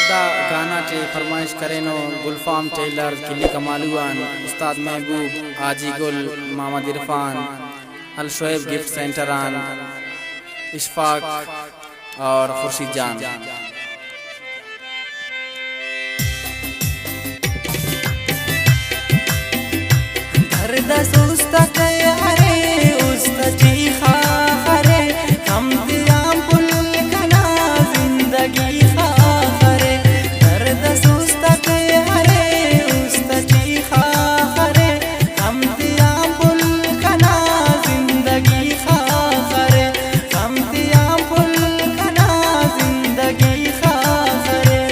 दा गाना टे फरमाइश करेनो गुलफाम टेलर किली कमालुआन उस्ताद महबूब आजी गुल मोहम्मद इरफान अल शोएब गिफ्ट सेंटरान इशफाक और खुर्शीद जान। दर्द सुस्ता अरे उस्ता चीखा खरे हम दियाम पुल कना जिंदगी खा खरे दर्द सुस्ता अरे उस्ता चीखा खरे हम दियाम पुल कना जिंदगी खा खरे हम दियाम पुल कना जिंदगी खा खरे।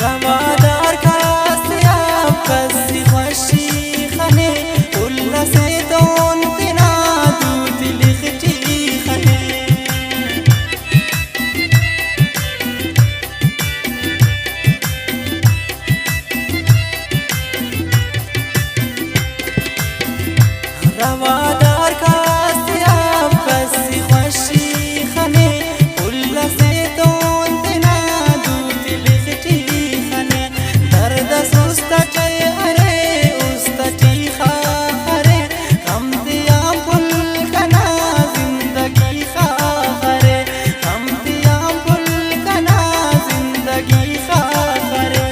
रवादार खासे आप कसी खुशी खने उल्ला से दोन तना दूध लिखती खने रवादार खासे आप कसी खुशी खने उल्ला से दोन तना दूध लिखती खने दर्द सुस्ता अरे उस्ता चीखा खरे हम दियाम पुल कना जिंदगी खा खरे हम दियाम पुल कना जिंदगी खा खरे।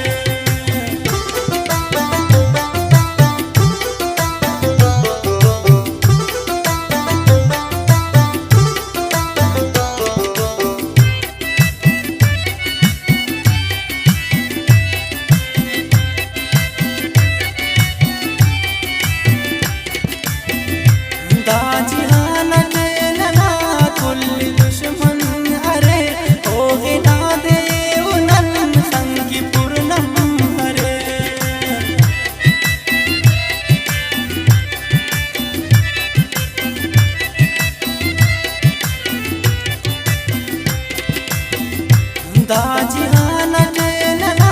दाजिहाना नैना कुल दुश्मन हरे हो गिना दे उनन संगी पूर्णम हरे दाजिहाना नैना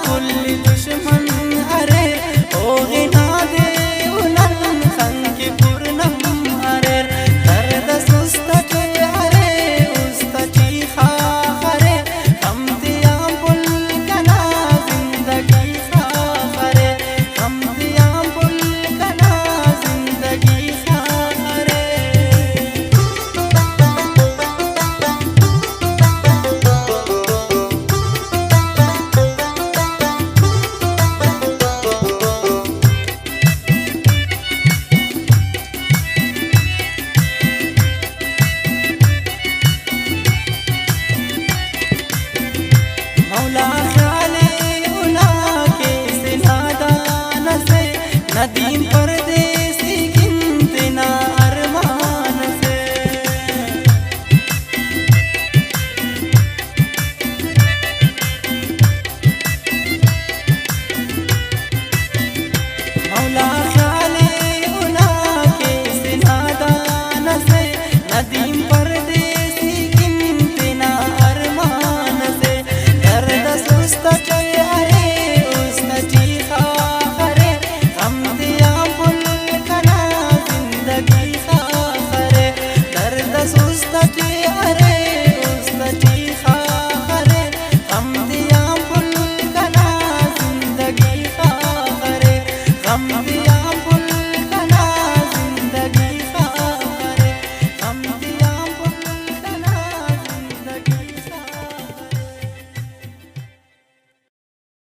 कुल दुश्मन हरे हो गिना दे उनन संगी पूर्णम हरे दर्द सुस्ता अरे उस्ता चीखा खरे हम दियाम पुल कना जिंदगी खा खरे हम दियाम पुल कना जिंदगी खा खरे। मौला ख्याले उना के से नादान से नदीम परदेसी गिनते ना अरमान से मौला ख्याले उना के से नादान से नदीम परदेसी गिनते ना अरमान से दर्द सुस्ता अरे उस्ता चीखा खरे हम दियाम पुल कना जिंदगी खा खरे दर्द सुस्ता अरे उस्ता चीखा खरे हम दियाम पुल कना जिंदगी खा खरे हम